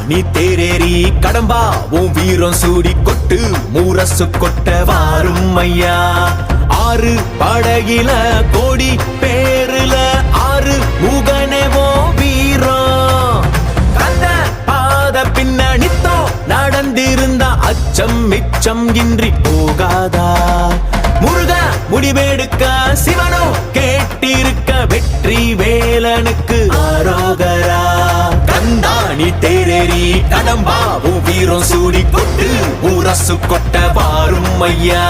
நீ தேரேறி கடம்பா உன் வீரம் சூடி கொட்டு மூரசு கொட்ட வாரும் ஐயா. ஆறு படகில கோடி பேருல ஆறு முகனேவோ வீரம். கந்த பாத பின்னணித்தோ நடந்திருந்த அச்சம் மிச்சம் இன்றி போகாதா. முருக முடிவெடுக்க சிவனோ கேட்டிருக்க வெற்றி வேலனுக்கு ஆரோகரா. கந்தாணி தேரேறி கடம்பாவும் வீரம் சூடி கொட்டு ஊரசு கொட்ட வாரும் ஐயா.